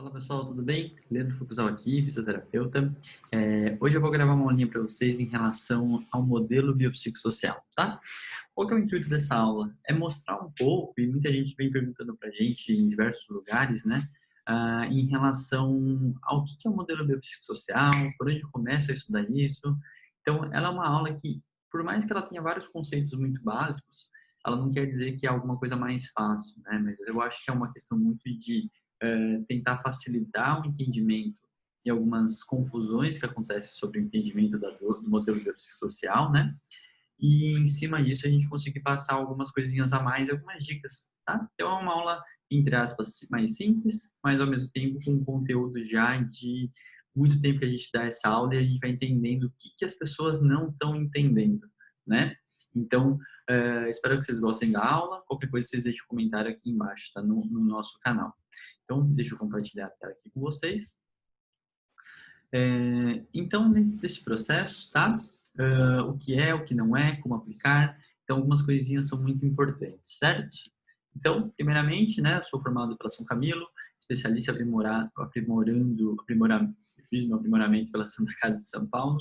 Fala pessoal, tudo bem? Leandro Fucuzal aqui, fisioterapeuta. Hoje eu vou gravar uma aulinha para vocês em relação ao modelo biopsicossocial, tá? Qual que é o intuito dessa aula? É mostrar um pouco, e muita gente vem perguntando para a gente em diversos lugares, né? Em relação ao que é o modelo biopsicossocial, por onde eu começo a estudar isso. Então, ela é uma aula que, por mais que ela tenha vários conceitos muito básicos, ela não quer dizer que é alguma coisa mais fácil, né? Mas eu acho que é uma questão muito de tentar facilitar o entendimento e algumas confusões que acontecem sobre o entendimento do modelo biopsicossocial, né? E em cima disso a gente conseguir passar algumas coisinhas a mais, algumas dicas, tá? Então é uma aula, entre aspas, mais simples, mas ao mesmo tempo com conteúdo já de muito tempo que a gente dá essa aula e a gente vai entendendo o que as pessoas não estão entendendo, né? Então, espero que vocês gostem da aula. Qualquer coisa, vocês deixem um comentário aqui embaixo, tá? No nosso canal. Então, deixa eu compartilhar a tela aqui com vocês. Então, nesse processo, tá? O que é, o que não é, como aplicar. Então, algumas coisinhas são muito importantes, certo? Então, primeiramente, né, eu sou formado pela São Camilo, especialista fiz meu aprimoramento pela Santa Casa de São Paulo,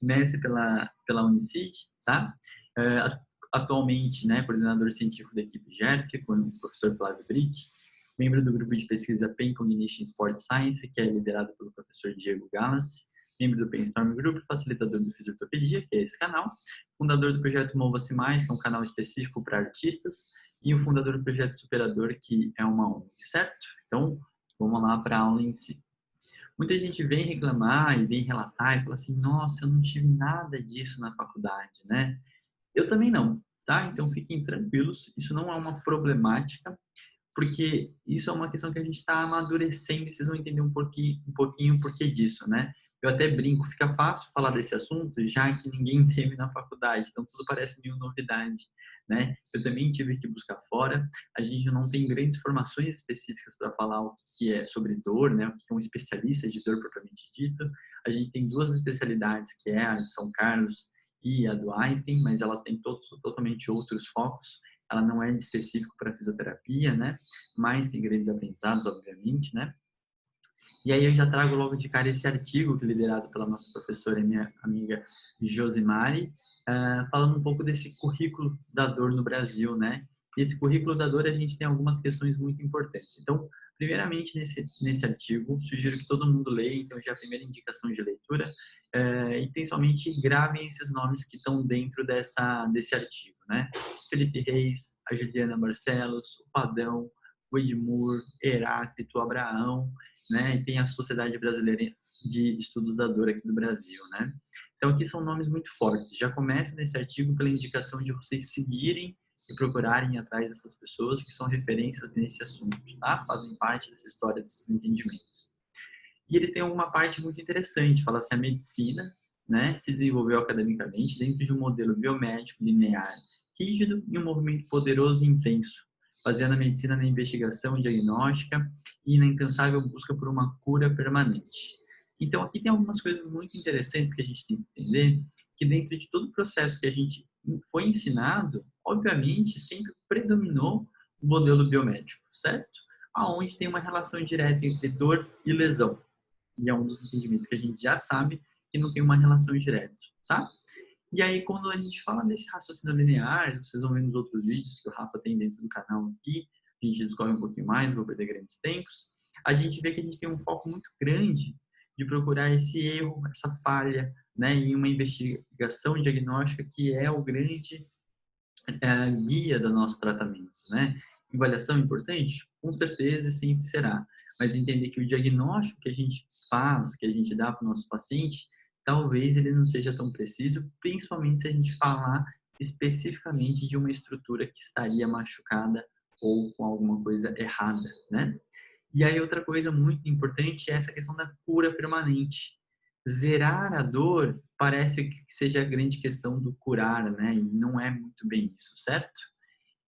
mestre pela Unicid, tá? Atualmente, né, coordenador científico da equipe GERF, com o professor Flávio Brick, membro do grupo de pesquisa Pain Cognition Sport Science, que é liderado pelo professor Diego Galassi, membro do Brainstorm Group, facilitador do Fisiotopedia, que é esse canal, fundador do projeto Mova-se Mais, que é um canal específico para artistas, e o fundador do projeto Superador, que é uma ONG, certo? Então, vamos lá para a aula em si. Muita gente vem reclamar e vem relatar e fala assim, nossa, eu não tive nada disso na faculdade, né? Eu também não, tá? Então, fiquem tranquilos, isso não é uma problemática, porque isso é uma questão que a gente está amadurecendo e vocês vão entender um pouquinho o porquê disso, né? Eu até brinco, fica fácil falar desse assunto, já que ninguém teve na faculdade, então tudo parece meio novidade, né? Eu também tive que buscar fora, a gente não tem grandes formações específicas para falar o que é sobre dor, né? O que é um especialista de dor propriamente dito. A gente tem duas especialidades, que é a de São Carlos e a do Einstein, mas elas têm totalmente outros focos. Ela não é específico para fisioterapia, né? Mas tem grandes aprendizados, obviamente, né? E aí eu já trago logo de cara esse artigo que é liderado pela nossa professora e minha amiga Josimari, falando um pouco desse currículo da dor no Brasil, né? Esse currículo da dor a gente tem algumas questões muito importantes. Então, primeiramente nesse artigo, sugiro que todo mundo leia, então já a primeira indicação de leitura, e principalmente gravem esses nomes que estão dentro desse artigo, né? Felipe Reis, a Juliana Barcelos, o Padão, o Edmur, Heráclito, Abraão, né? E tem a Sociedade Brasileira de Estudos da Dor aqui do Brasil, né? Então aqui são nomes muito fortes. Já começa nesse artigo pela indicação de vocês seguirem e procurarem atrás dessas pessoas que são referências nesse assunto, tá? Fazem parte dessa história, desses entendimentos. E eles têm uma parte muito interessante, fala assim, a medicina, né, se desenvolveu academicamente dentro de um modelo biomédico linear, rígido e um movimento poderoso e intenso, baseando a medicina na investigação diagnóstica e na incansável busca por uma cura permanente. Então, aqui tem algumas coisas muito interessantes que a gente tem que entender, que dentro de todo o processo que a gente foi ensinado, obviamente, sempre predominou o modelo biomédico, certo? Aonde tem uma relação direta entre dor e lesão. E é um dos entendimentos que a gente já sabe que não tem uma relação direta, tá? E aí, quando a gente fala desse raciocínio linear, vocês vão ver nos outros vídeos que o Rafa tem dentro do canal aqui, a gente discorre um pouquinho mais, não vou perder grandes tempos, a gente vê que a gente tem um foco muito grande de procurar esse erro, essa falha, né, em uma investigação diagnóstica que é o grande guia do nosso tratamento, né? Avaliação importante? Com certeza, sim, será. Mas entender que o diagnóstico que a gente faz, que a gente dá para o nosso paciente, talvez ele não seja tão preciso, principalmente se a gente falar especificamente de uma estrutura que estaria machucada ou com alguma coisa errada, né? E aí outra coisa muito importante é essa questão da cura permanente. Zerar a dor parece que seja a grande questão do curar, né? E não é muito bem isso, certo?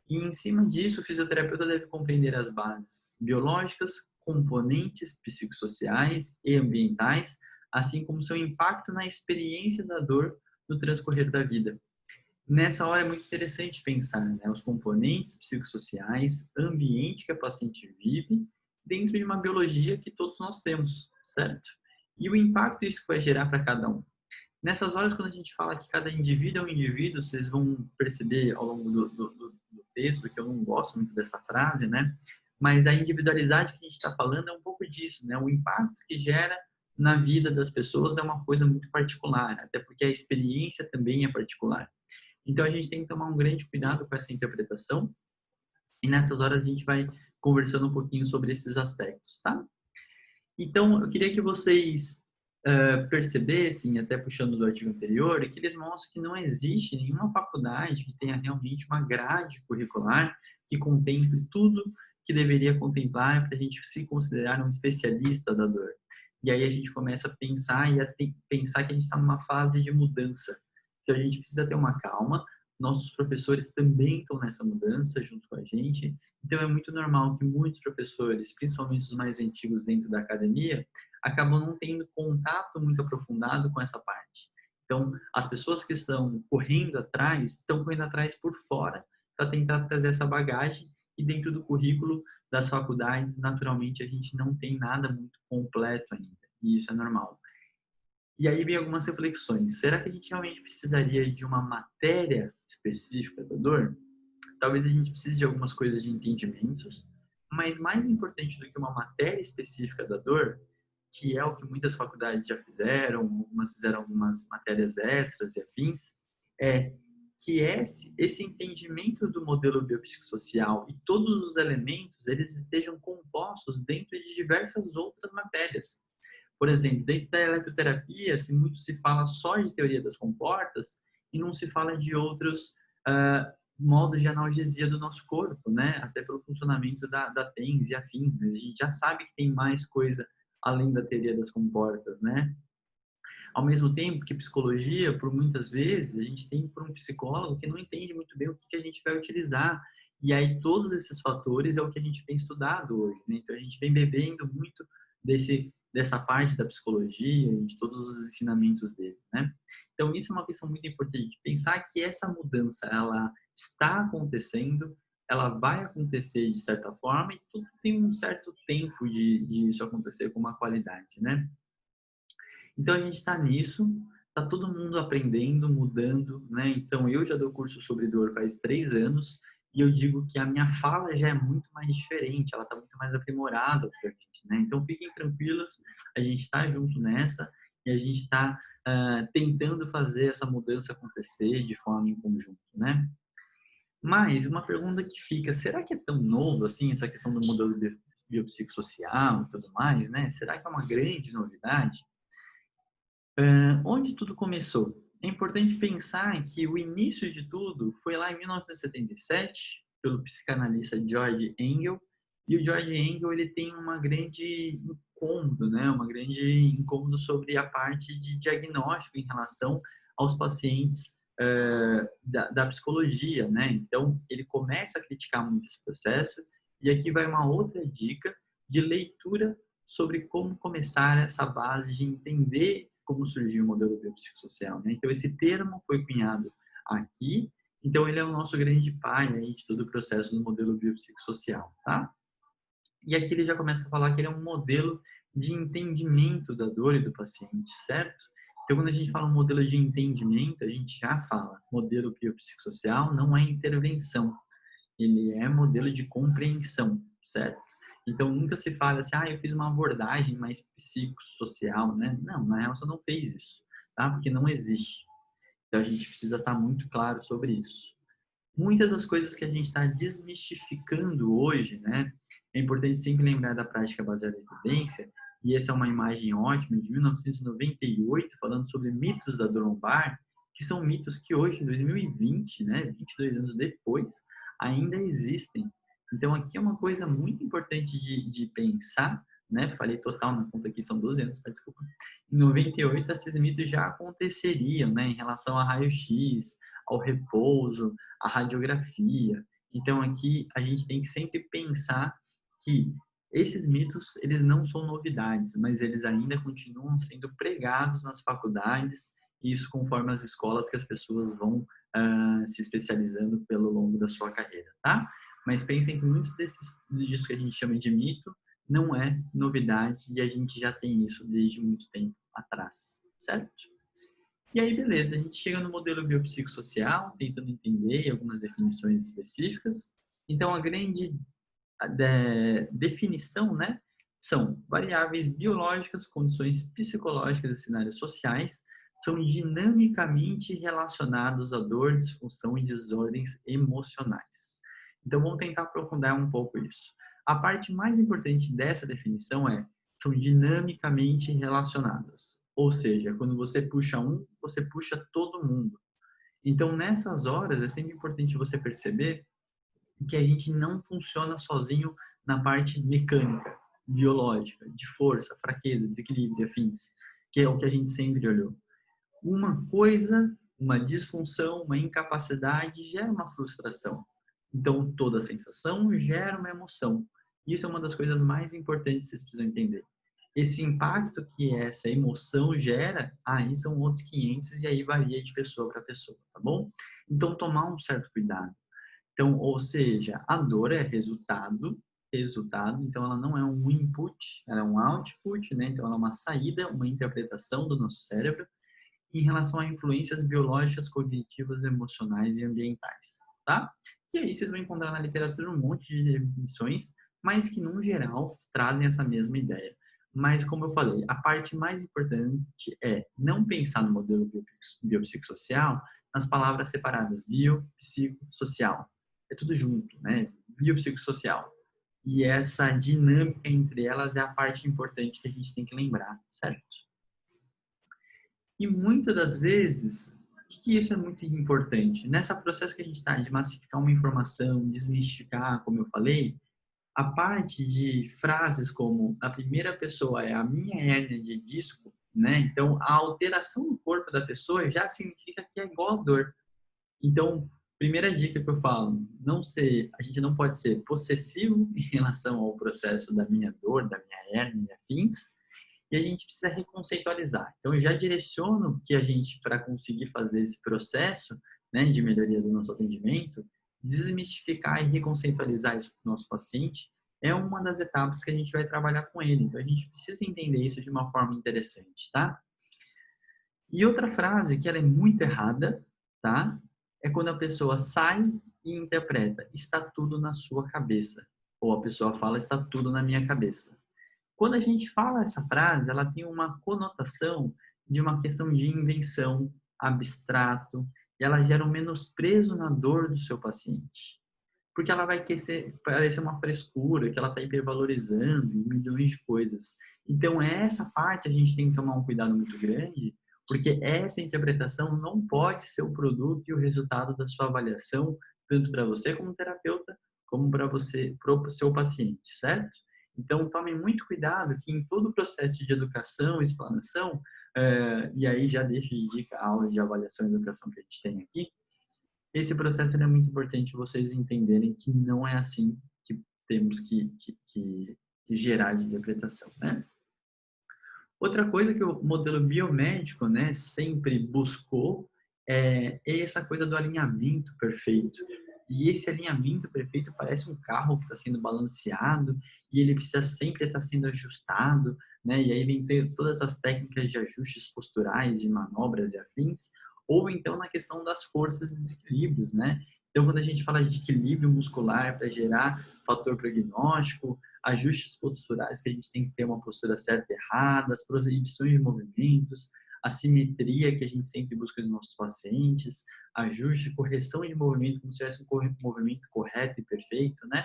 E em cima disso, o fisioterapeuta deve compreender as bases biológicas, componentes psicossociais e ambientais, assim como seu impacto na experiência da dor no transcorrer da vida. Nessa hora é muito interessante pensar, né, os componentes psicossociais, ambiente que a paciente vive dentro de uma biologia que todos nós temos, certo? E o impacto isso vai gerar para cada um. Nessas horas, quando a gente fala que cada indivíduo é um indivíduo, vocês vão perceber ao longo do texto que eu não gosto muito dessa frase, né? Mas a individualidade que a gente está falando é um pouco disso, né? O impacto que gera na vida das pessoas é uma coisa muito particular, até porque a experiência também é particular. Então, a gente tem que tomar um grande cuidado com essa interpretação e nessas horas a gente vai conversando um pouquinho sobre esses aspectos, tá? Então, eu queria que vocês percebessem, até puxando do artigo anterior, que eles mostram que não existe nenhuma faculdade que tenha realmente uma grade curricular que contemple tudo que deveria contemplar para a gente se considerar um especialista da dor. E aí a gente começa a pensar pensar que a gente está numa fase de mudança. Então a gente precisa ter uma calma. Nossos professores também estão nessa mudança junto com a gente. Então é muito normal que muitos professores, principalmente os mais antigos dentro da academia, acabam não tendo contato muito aprofundado com essa parte. Então, as pessoas que estão correndo atrás por fora para tentar trazer essa bagagem e dentro do currículo das faculdades, naturalmente, a gente não tem nada muito completo ainda. E isso é normal. E aí vem algumas reflexões. Será que a gente realmente precisaria de uma matéria específica da dor? Talvez a gente precise de algumas coisas de entendimentos, mas mais importante do que uma matéria específica da dor, que é o que muitas faculdades já fizeram, algumas fizeram algumas matérias extras e afins, é que esse entendimento do modelo biopsicossocial e todos os elementos, eles estejam compostos dentro de diversas outras matérias. Por exemplo, dentro da eletroterapia, muito se fala só de teoria das comportas e não se fala de outros modos de analgesia do nosso corpo, né? Até pelo funcionamento da TENS e afins, mas a gente já sabe que tem mais coisa além da teoria das comportas, né? Ao mesmo tempo que psicologia, por muitas vezes, a gente tem por um psicólogo que não entende muito bem o que a gente vai utilizar. E aí todos esses fatores é o que a gente tem estudado hoje, né? Então a gente vem bebendo muito dessa parte da psicologia e de todos os ensinamentos dele, né? Então isso é uma questão muito importante, pensar que essa mudança, ela está acontecendo, ela vai acontecer de certa forma e tudo tem um certo tempo de isso acontecer com uma qualidade, né? Então a gente está nisso, está todo mundo aprendendo, mudando, né? Então eu já dou curso sobre dor faz 3 anos e eu digo que a minha fala já é muito mais diferente, ela está muito mais aprimorada para a gente, né? Então fiquem tranquilos, a gente está junto nessa e a gente está tentando fazer essa mudança acontecer de forma em conjunto, né? Mas uma pergunta que fica, será que é tão novo assim essa questão do modelo biopsicossocial e tudo mais, né? Será que é uma grande novidade? Onde tudo começou? É importante pensar que o início de tudo foi lá em 1977, pelo psicanalista George Engel, e o George Engel ele tem uma grande incômodo, né? Uma grande incômodo sobre a parte de diagnóstico em relação aos pacientes da psicologia, né? Então, ele começa a criticar muito esse processo, e aqui vai uma outra dica de leitura sobre como começar essa base de entender como surgiu o modelo biopsicossocial, né? Então, esse termo foi cunhado aqui, então ele é o nosso grande pai aí de todo o processo do modelo biopsicossocial, tá? E aqui ele já começa a falar que ele é um modelo de entendimento da dor e do paciente, certo? Então, quando a gente fala um modelo de entendimento, a gente já fala modelo biopsicossocial não é intervenção, ele é modelo de compreensão, certo? Então, nunca se fala assim, eu fiz uma abordagem mais psicossocial, né? Não, na real, você não fez isso, tá? Porque não existe. Então, a gente precisa estar muito claro sobre isso. Muitas das coisas que a gente está desmistificando hoje, né? É importante sempre lembrar da prática baseada em evidência, e essa é uma imagem ótima de 1998, falando sobre mitos da dor lombar, que são mitos que hoje, em 2020, né, 22 anos depois, ainda existem. Então, aqui é uma coisa muito importante de pensar, né? Falei total na conta aqui, são 12 anos, tá? Desculpa. Em 98, esses mitos já aconteceriam, né? Em relação a raio-x, ao repouso, à radiografia. Então, aqui a gente tem que sempre pensar que esses mitos, eles não são novidades, mas eles ainda continuam sendo pregados nas faculdades, e isso conforme as escolas que as pessoas vão se especializando pelo longo da sua carreira, tá? Mas pensem que muitos disso que a gente chama de mito não é novidade e a gente já tem isso desde muito tempo atrás, certo? E aí, beleza, a gente chega no modelo biopsicossocial, tentando entender algumas definições específicas. Então, a grande definição, né, são variáveis biológicas, condições psicológicas e cenários sociais são dinamicamente relacionados à dor, disfunção e desordens emocionais. Então, vamos tentar aprofundar um pouco isso. A parte mais importante dessa definição é são dinamicamente relacionadas. Ou seja, quando você puxa um, você puxa todo mundo. Então, nessas horas, é sempre importante você perceber que a gente não funciona sozinho na parte mecânica, biológica, de força, fraqueza, desequilíbrio, afins, que é o que a gente sempre olhou. Uma coisa, uma disfunção, uma incapacidade gera uma frustração. Então, toda sensação gera uma emoção. Isso é uma das coisas mais importantes que vocês precisam entender. Esse impacto que essa emoção gera, aí são outros 500 e aí varia de pessoa para pessoa, tá bom? Então, tomar um certo cuidado. Então, ou seja, a dor é resultado, então ela não é um input, ela é um output, né? Então ela é uma saída, uma interpretação do nosso cérebro em relação a influências biológicas, cognitivas, emocionais e ambientais, tá? E aí vocês vão encontrar na literatura um monte de definições, mas que, no geral, trazem essa mesma ideia. Mas, como eu falei, a parte mais importante é não pensar no modelo biopsicossocial nas palavras separadas, biopsicossocial. É tudo junto, né? Biopsicossocial. E essa dinâmica entre elas é a parte importante que a gente tem que lembrar, certo? E muitas das vezes, o que isso é muito importante? Nessa processo que a gente está de massificar uma informação, desmistificar, como eu falei, a parte de frases como a primeira pessoa é a minha hérnia de disco, né? Então, a alteração no corpo da pessoa já significa que é igual a dor. Então, primeira dica que eu falo, a gente não pode ser possessivo em relação ao processo da minha dor, da minha hérnia e afins, e a gente precisa reconceitualizar. Então, eu já direciono que a gente, para conseguir fazer esse processo, né, de melhoria do nosso atendimento, desmistificar e reconceitualizar isso para o nosso paciente é uma das etapas que a gente vai trabalhar com ele. Então, a gente precisa entender isso de uma forma interessante, tá? E outra frase que ela é muito errada, tá? É quando a pessoa sai e interpreta, está tudo na sua cabeça. Ou a pessoa fala, está tudo na minha cabeça. Quando a gente fala essa frase, ela tem uma conotação de uma questão de invenção, abstrato, e ela gera um menosprezo na dor do seu paciente. Porque ela vai parecer uma frescura, que ela está hipervalorizando e milhões de coisas. Então, essa parte a gente tem que tomar um cuidado muito grande, porque essa interpretação não pode ser o produto e o resultado da sua avaliação, tanto para você como terapeuta, como para você, para o seu paciente, certo? Então, tomem muito cuidado que em todo o processo de educação, explanação, e aí já deixo de dica a aula de avaliação e educação que a gente tem aqui, esse processo é muito importante vocês entenderem que não é assim que temos que gerar de interpretação, né? Outra coisa que o modelo biomédico, né, sempre buscou é essa coisa do alinhamento perfeito. E esse alinhamento perfeito parece um carro que está sendo balanceado e ele precisa sempre estar sendo ajustado, né? E aí vem todas as técnicas de ajustes posturais, de manobras e afins, ou então na questão das forças e desequilíbrios, né? Então, quando a gente fala de equilíbrio muscular para gerar fator prognóstico, ajustes posturais, que a gente tem que ter uma postura certa e errada, as proibições de movimentos, a simetria que a gente sempre busca nos nossos pacientes, ajuste, correção de movimento, como se tivesse um movimento correto e perfeito, né?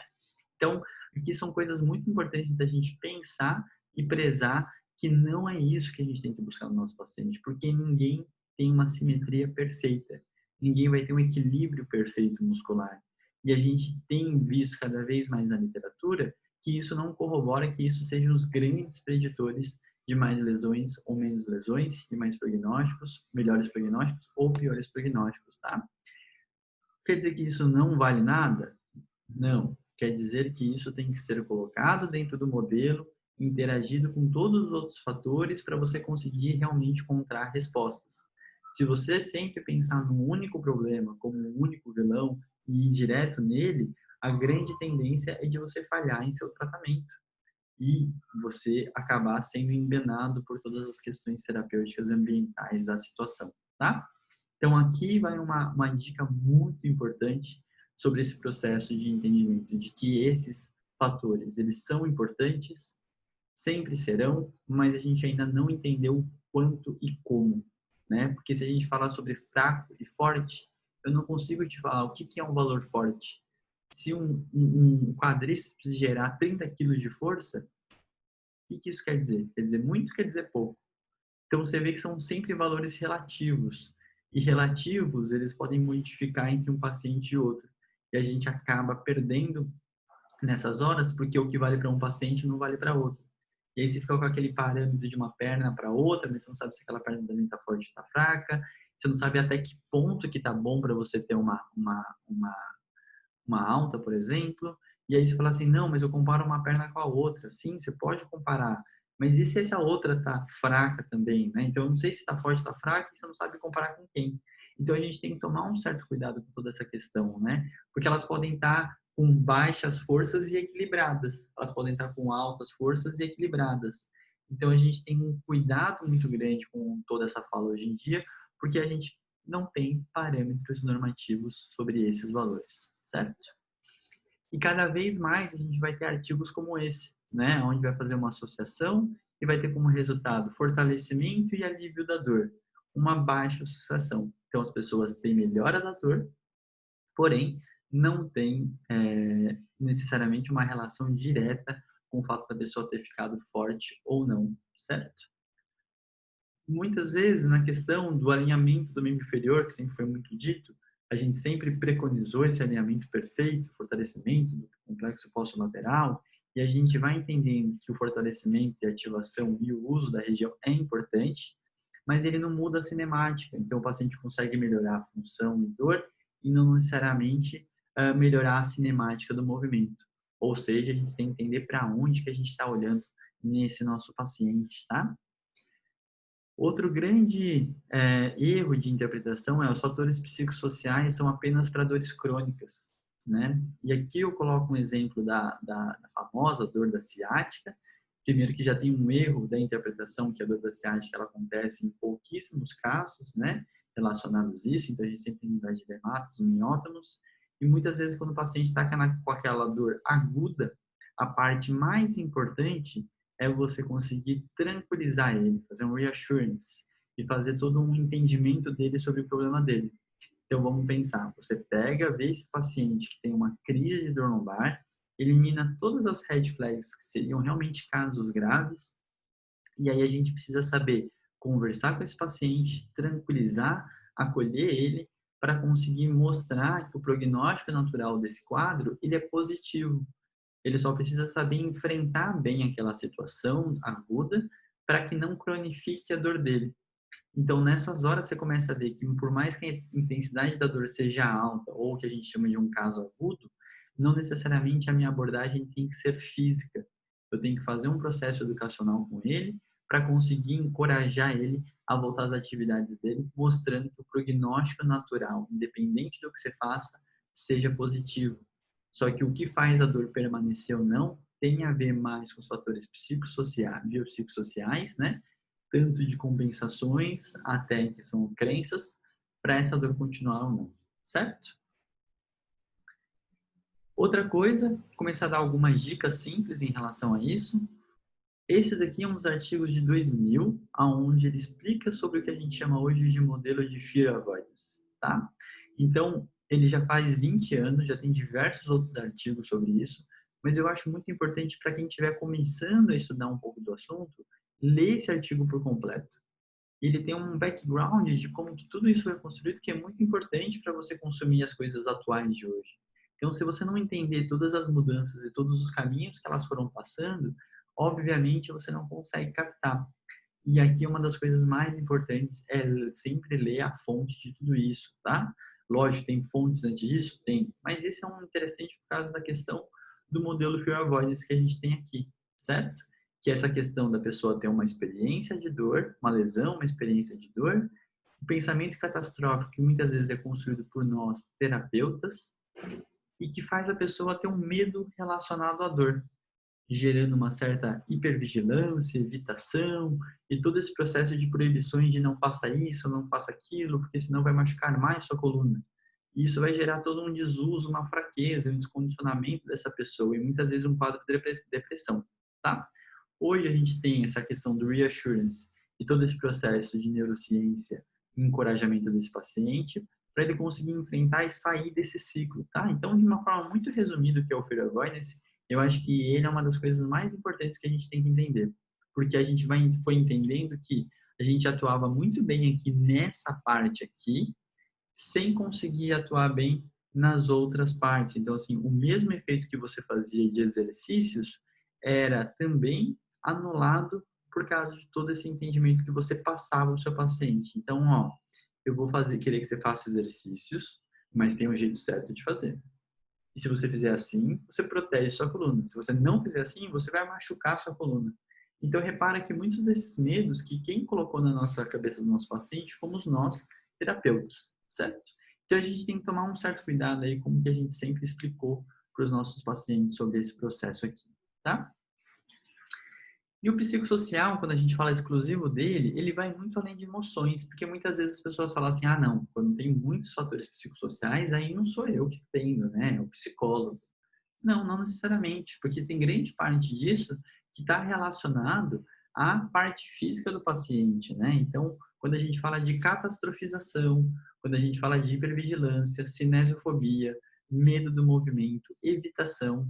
Então, aqui são coisas muito importantes da gente pensar e prezar que não é isso que a gente tem que buscar no nosso paciente, porque ninguém tem uma simetria perfeita, ninguém vai ter um equilíbrio perfeito muscular. E a gente tem visto cada vez mais na literatura que isso não corrobora que isso sejam os grandes preditores de mais lesões ou menos lesões, de mais prognósticos, melhores prognósticos ou piores prognósticos, tá? Quer dizer que isso não vale nada? Não. Quer dizer que isso tem que ser colocado dentro do modelo, interagido com todos os outros fatores para você conseguir realmente encontrar respostas. Se você sempre pensar num único problema como um único vilão e ir direto nele, a grande tendência é de você falhar em seu tratamento. e você acabar sendo envenenado por todas as questões terapêuticas ambientais da situação, tá? Então, aqui vai uma dica muito importante sobre esse processo de entendimento, de que esses fatores, eles são importantes, sempre serão, mas a gente ainda não entendeu o quanto e como, né? Porque se a gente falar sobre fraco e forte, eu não consigo te falar o que é um valor forte. Se um quadríceps gerar 30 quilos de força, o que isso quer dizer? Quer dizer muito, quer dizer pouco. Então, você vê que são sempre valores relativos. E relativos, eles podem modificar entre um paciente e outro. E a gente acaba perdendo nessas horas, porque o que vale para um paciente não vale para outro. E aí você fica com aquele parâmetro de uma perna para outra, mas você não sabe se aquela perna também está forte ou está fraca. Você não sabe até que ponto que está bom para você ter uma alta, por exemplo. E aí você fala assim, não, mas eu comparo uma perna com a outra. Sim, você pode comparar. Mas e se essa outra tá fraca também, né? Então, eu não sei se está forte ou está fraca e você não sabe comparar com quem. Então, a gente tem que tomar um certo cuidado com toda essa questão, né? Porque elas podem estar com baixas forças e equilibradas. Elas podem estar com altas forças e equilibradas. Então, a gente tem um cuidado muito grande com toda essa fala hoje em dia, porque a gente não tem parâmetros normativos sobre esses valores, certo? E cada vez mais a gente vai ter artigos como esse, né, onde vai fazer uma associação e vai ter como resultado fortalecimento e alívio da dor, uma baixa associação. Então as pessoas têm melhora da dor, porém não tem necessariamente uma relação direta com o fato da pessoa ter ficado forte ou não, certo? Muitas vezes, na questão do alinhamento do membro inferior, que sempre foi muito dito, a gente sempre preconizou esse alinhamento perfeito, fortalecimento do complexo posterolateral, e a gente vai entendendo que o fortalecimento e a ativação e o uso da região é importante, mas ele não muda a cinemática. Então, o paciente consegue melhorar a função e dor e não necessariamente melhorar a cinemática do movimento. Ou seja, a gente tem que entender para onde que a gente está olhando nesse nosso paciente, tá? Outro grande erro de interpretação é os fatores psicossociais são apenas para dores crônicas, né? E aqui eu coloco um exemplo da famosa dor da ciática. Primeiro que já tem um erro da interpretação que a dor da ciática ela acontece em pouquíssimos casos, né? Relacionados a isso, então a gente sempre tem que lembrar de dermatos, miótomos, e muitas vezes quando o paciente está com aquela dor aguda, a parte mais importante é você conseguir tranquilizar ele, fazer um reassurance e fazer todo um entendimento dele sobre o problema dele. Então vamos pensar, você pega, vê esse paciente que tem uma crise de dor lombar, elimina todas as red flags que seriam realmente casos graves, e aí a gente precisa saber conversar com esse paciente, tranquilizar, acolher ele, para conseguir mostrar que o prognóstico natural desse quadro ele é positivo. Ele só precisa saber enfrentar bem aquela situação aguda para que não cronifique a dor dele. Então, nessas horas, você começa a ver que, por mais que a intensidade da dor seja alta, ou que a gente chama de um caso agudo, não necessariamente a minha abordagem tem que ser física. Eu tenho que fazer um processo educacional com ele para conseguir encorajar ele a voltar às atividades dele, mostrando que o prognóstico natural, independente do que você faça, seja positivo. Só que o que faz a dor permanecer ou não tem a ver mais com os fatores psicossociais, biopsicossociais, né? Tanto de compensações até que são crenças, para essa dor continuar ou não, certo? Outra coisa, começar a dar algumas dicas simples em relação a isso. Esse daqui é um dos artigos de 2000, onde ele explica sobre o que a gente chama hoje de modelo de Fear Avoidance, tá? Então, ele já faz 20 anos, já tem diversos outros artigos sobre isso, mas eu acho muito importante para quem estiver começando a estudar um pouco do assunto, ler esse artigo por completo. Ele tem um background de como que tudo isso foi construído que é muito importante para você consumir as coisas atuais de hoje. Então, se você não entender todas as mudanças e todos os caminhos que elas foram passando, obviamente você não consegue captar. E aqui uma das coisas mais importantes é sempre ler a fonte de tudo isso, tá? Lógico, tem fontes antes disso? Tem. Mas esse é um interessante por causa da questão do modelo Fear Avoidance que a gente tem aqui, certo? Que é essa questão da pessoa ter uma experiência de dor, uma lesão, uma experiência de dor, o pensamento catastrófico que muitas vezes é construído por nós, terapeutas, e que faz a pessoa ter um medo relacionado à dor. gerando uma certa hipervigilância, evitação e todo esse processo de proibições de não faça isso, não faça aquilo, porque senão vai machucar mais sua coluna. E isso vai gerar todo um desuso, uma fraqueza, um descondicionamento dessa pessoa e muitas vezes um quadro de depressão, tá? Hoje a gente tem essa questão do reassurance e todo esse processo de neurociência e encorajamento desse paciente para ele conseguir enfrentar e sair desse ciclo, tá? Então, de uma forma muito resumida, o que é o Fear Avoidance, eu acho que ele é uma das coisas mais importantes que a gente tem que entender, porque a gente foi entendendo que a gente atuava muito bem aqui nessa parte aqui, sem conseguir atuar bem nas outras partes. Então, assim, o mesmo efeito que você fazia de exercícios era também anulado por causa de todo esse entendimento que você passava ao seu paciente. Então, ó, eu vou querer que você faça exercícios, mas tem um jeito certo de fazer. E se você fizer assim, você protege sua coluna. Se você não fizer assim, você vai machucar sua coluna. Então, repara que muitos desses medos que quem colocou na nossa cabeça do nosso paciente fomos nós, terapeutas, certo? Então, a gente tem que tomar um certo cuidado aí, como que a gente sempre explicou para os nossos pacientes sobre esse processo aqui, tá? E o psicossocial, quando a gente fala exclusivo dele, ele vai muito além de emoções, porque muitas vezes as pessoas falam assim, ah, não, quando tem muitos fatores psicossociais, aí não sou eu que tenho, né? É o psicólogo. Não, não necessariamente, porque tem grande parte disso que está relacionado à parte física do paciente, né? Então, quando a gente fala de catastrofização, quando a gente fala de hipervigilância, cinesiofobia, medo do movimento, evitação,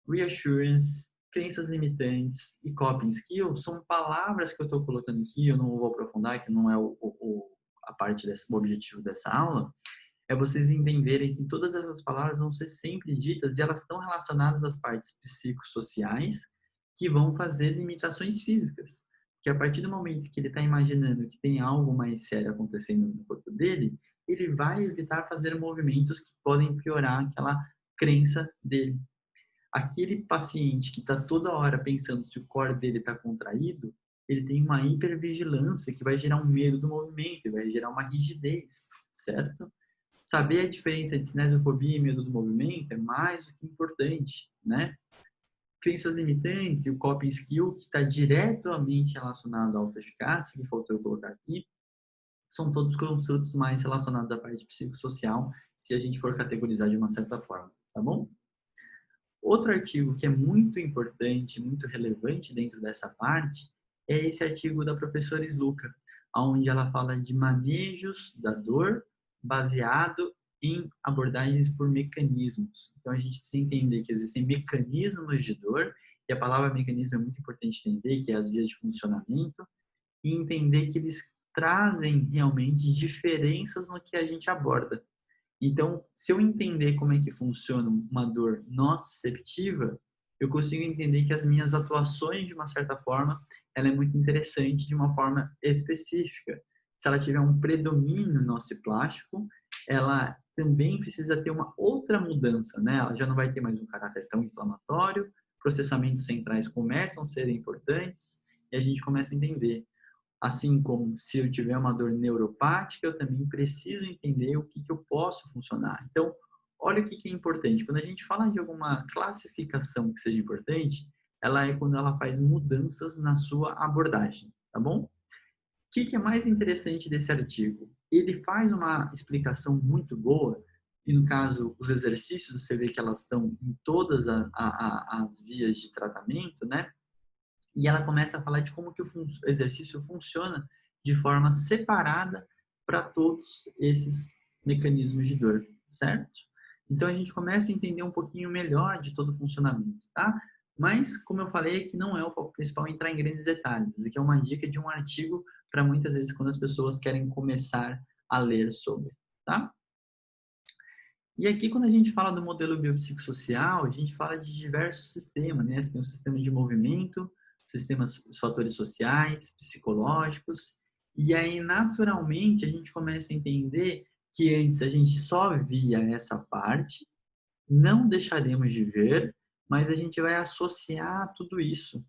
reassurance, crenças limitantes e coping skill, são palavras que eu estou colocando aqui, eu não vou aprofundar, que não é a parte o objetivo dessa aula, é vocês entenderem que todas essas palavras vão ser sempre ditas e elas estão relacionadas às partes psicossociais que vão fazer limitações físicas. Que a partir do momento que ele está imaginando que tem algo mais sério acontecendo no corpo dele, ele vai evitar fazer movimentos que podem piorar aquela crença dele. Aquele paciente que está toda hora pensando se o core dele está contraído, ele tem uma hipervigilância que vai gerar um medo do movimento, vai gerar uma rigidez, certo? Saber a diferença de cinesiofobia e medo do movimento é mais do que importante, né? Crenças limitantes e o coping skill, que está diretamente relacionado à autoeficácia, que faltou eu colocar aqui, são todos construtos mais relacionados à parte psicossocial, se a gente for categorizar de uma certa forma, tá bom? Outro artigo que é muito importante, muito relevante dentro dessa parte, é esse artigo da professora Sluka, onde ela fala de manejos da dor baseado em abordagens por mecanismos. Então, a gente precisa entender que existem mecanismos de dor, e a palavra mecanismo é muito importante entender, que é as vias de funcionamento, e entender que eles trazem realmente diferenças no que a gente aborda. Então, se eu entender como é que funciona uma dor nociceptiva, eu consigo entender que as minhas atuações, de uma certa forma, ela é muito interessante de uma forma específica. Se ela tiver um predomínio nociplástico, ela também precisa ter uma outra mudança, né? Ela já não vai ter mais um caráter tão inflamatório, processamentos centrais começam a ser importantes e a gente começa a entender. Assim como se eu tiver uma dor neuropática, eu também preciso entender o que eu posso funcionar. Então, olha o que é importante. Quando a gente fala de alguma classificação que seja importante, ela é quando ela faz mudanças na sua abordagem, tá bom? O que é mais interessante desse artigo? Ele faz uma explicação muito boa, e no caso, os exercícios, você vê que elas estão em todas as vias de tratamento, né? E ela começa a falar de como que o exercício funciona de forma separada para todos esses mecanismos de dor, certo? Então a gente começa a entender um pouquinho melhor de todo o funcionamento, tá? Mas, como eu falei, que não é o foco principal entrar em grandes detalhes. Isso aqui é uma dica de um artigo para muitas vezes quando as pessoas querem começar a ler sobre, tá? E aqui, quando a gente fala do modelo biopsicossocial, a gente fala de diversos sistemas, né? Você tem o sistema de movimento, os fatores sociais, psicológicos, e aí, naturalmente, a gente começa a entender que antes a gente só via essa parte, não deixaremos de ver, mas a gente vai associar tudo isso.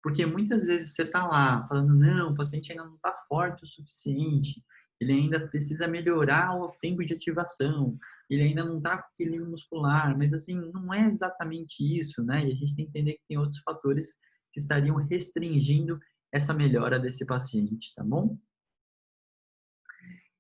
Porque muitas vezes você está lá falando, não, o paciente ainda não está forte o suficiente, ele ainda precisa melhorar o tempo de ativação, ele ainda não está com equilíbrio muscular, mas assim, não é exatamente isso, né? E a gente tem que entender que tem outros fatores que estariam restringindo essa melhora desse paciente, tá bom?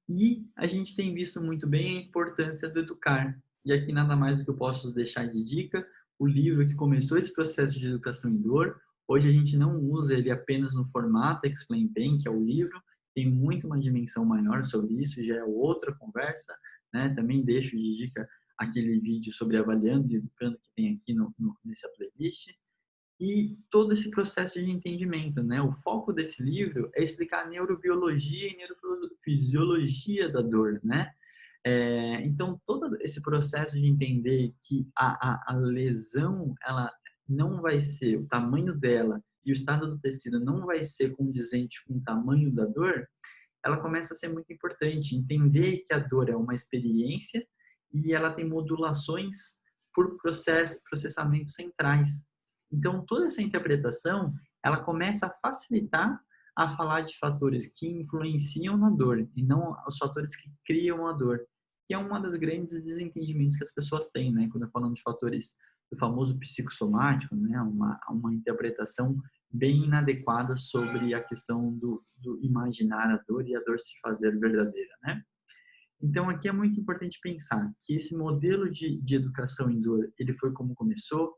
E a gente tem visto muito bem a importância do educar. E aqui nada mais do que eu posso deixar de dica, o livro que começou esse processo de educação em dor. Hoje a gente não usa ele apenas no formato Explain Pain, que é o livro, tem muito uma dimensão maior sobre isso, já é outra conversa, né? Também deixo de dica aquele vídeo sobre avaliando e educando que tem aqui nessa playlist. E todo esse processo de entendimento, né? O foco desse livro é explicar a neurobiologia e neurofisiologia da dor, né? Então, todo esse processo de entender que a lesão, ela não vai ser, o tamanho dela e o estado do tecido não vai ser condizente com o tamanho da dor, ela começa a ser muito importante. Entender que a dor é uma experiência e ela tem modulações por processamentos centrais. Então, toda essa interpretação, ela começa a facilitar a falar de fatores que influenciam na dor e não os fatores que criam a dor, que é uma das grandes desentendimentos que as pessoas têm, né? Quando falando de fatores do famoso psicossomático, né? Uma interpretação bem inadequada sobre a questão do imaginar a dor e a dor se fazer verdadeira, né? Então, aqui é muito importante pensar que esse modelo de educação em dor, ele foi como começou.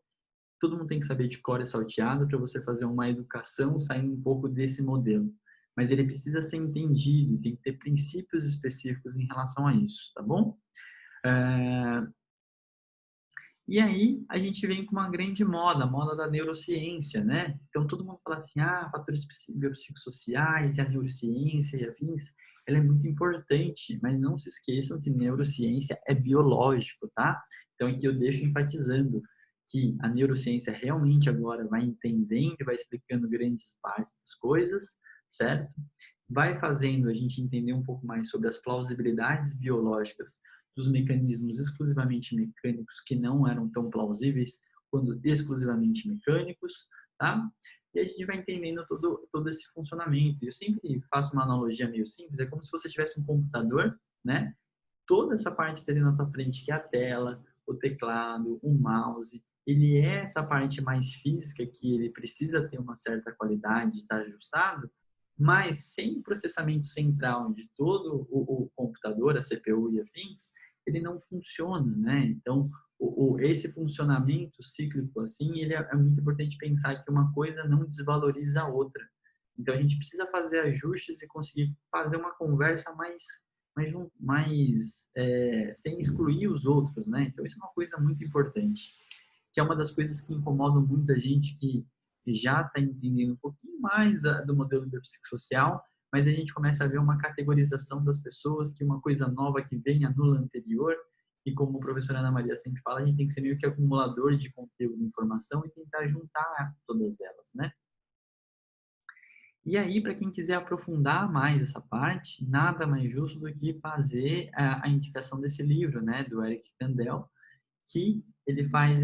Todo mundo tem que saber de cor e salteado para você fazer uma educação saindo um pouco desse modelo. Mas ele precisa ser entendido, tem que ter princípios específicos em relação a isso, tá bom? E aí a gente vem com uma grande moda, a moda da neurociência, né? Então todo mundo fala assim, fatores biopsicossociais e a neurociência e afins, ela é muito importante, mas não se esqueçam que neurociência é biológico, tá? Então aqui eu deixo enfatizando que a neurociência realmente agora vai entendendo e vai explicando grandes partes das coisas, certo? Vai fazendo a gente entender um pouco mais sobre as plausibilidades biológicas dos mecanismos exclusivamente mecânicos que não eram tão plausíveis quando exclusivamente mecânicos, tá? E a gente vai entendendo todo esse funcionamento. Eu sempre faço uma analogia meio simples, é como se você tivesse um computador, né? Toda essa parte ali na tua frente, que é a tela, o teclado, o mouse, ele é essa parte mais física que ele precisa ter uma certa qualidade, estar ajustado, mas sem o processamento central de todo o computador, a CPU e afins, ele não funciona, né? Então, esse funcionamento cíclico, assim, ele é muito importante pensar que uma coisa não desvaloriza a outra. Então, a gente precisa fazer ajustes e conseguir fazer uma conversa sem excluir os outros, né? Então, isso é uma coisa muito importante, que é uma das coisas que incomodam muita gente que já está entendendo um pouquinho mais do modelo biopsicossocial, mas a gente começa a ver uma categorização das pessoas, que uma coisa nova que vem anula a anterior, e como a professora Ana Maria sempre fala, a gente tem que ser meio que acumulador de conteúdo e informação e tentar juntar todas elas, né? E aí, para quem quiser aprofundar mais essa parte, nada mais justo do que fazer a indicação desse livro, né, do Eric Kandel, que ele faz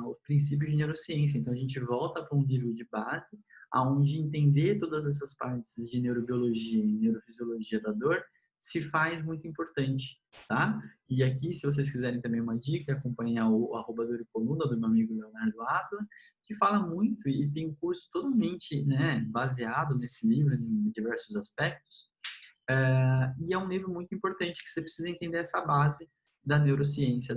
o princípio de neurociência. Então, a gente volta para um livro de base, aonde entender todas essas partes de neurobiologia e neurofisiologia da dor se faz muito importante, tá? E aqui, se vocês quiserem também uma dica, acompanhar o @doricoluna do meu amigo Leonardo Atla, que fala muito e tem um curso totalmente, né, baseado nesse livro em diversos aspectos. E é um livro muito importante que você precisa entender essa base da neurociência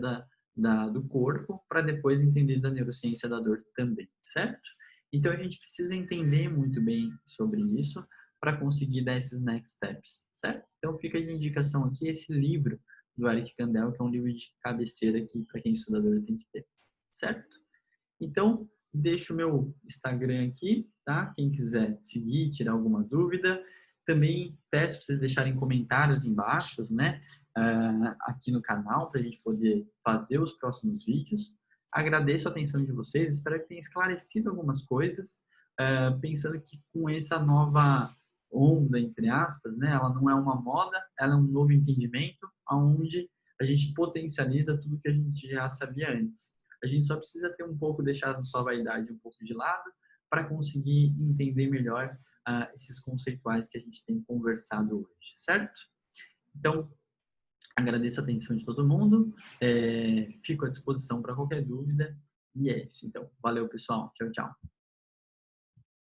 do corpo para depois entender da neurociência da dor também, certo? Então a gente precisa entender muito bem sobre isso para conseguir dar esses next steps, certo? Então fica de indicação aqui esse livro do Eric Kandel, que é um livro de cabeceira que para quem estuda dor tem que ter, certo? Então deixo o meu Instagram aqui, tá? Quem quiser seguir, tirar alguma dúvida. Também peço para vocês deixarem comentários embaixo, né? Aqui no canal, para a gente poder fazer os próximos vídeos. Agradeço a atenção de vocês, espero que tenha esclarecido algumas coisas, pensando que com essa nova onda, entre aspas, né? Ela não é uma moda, ela é um novo entendimento, onde a gente potencializa tudo que a gente já sabia antes. A gente só precisa ter um pouco, deixar a sua vaidade um pouco de lado, para conseguir entender melhor esses conceituais que a gente tem conversado hoje, certo? Então, agradeço a atenção de todo mundo, fico à disposição para qualquer dúvida, e é isso. Então, valeu, pessoal. Tchau, tchau.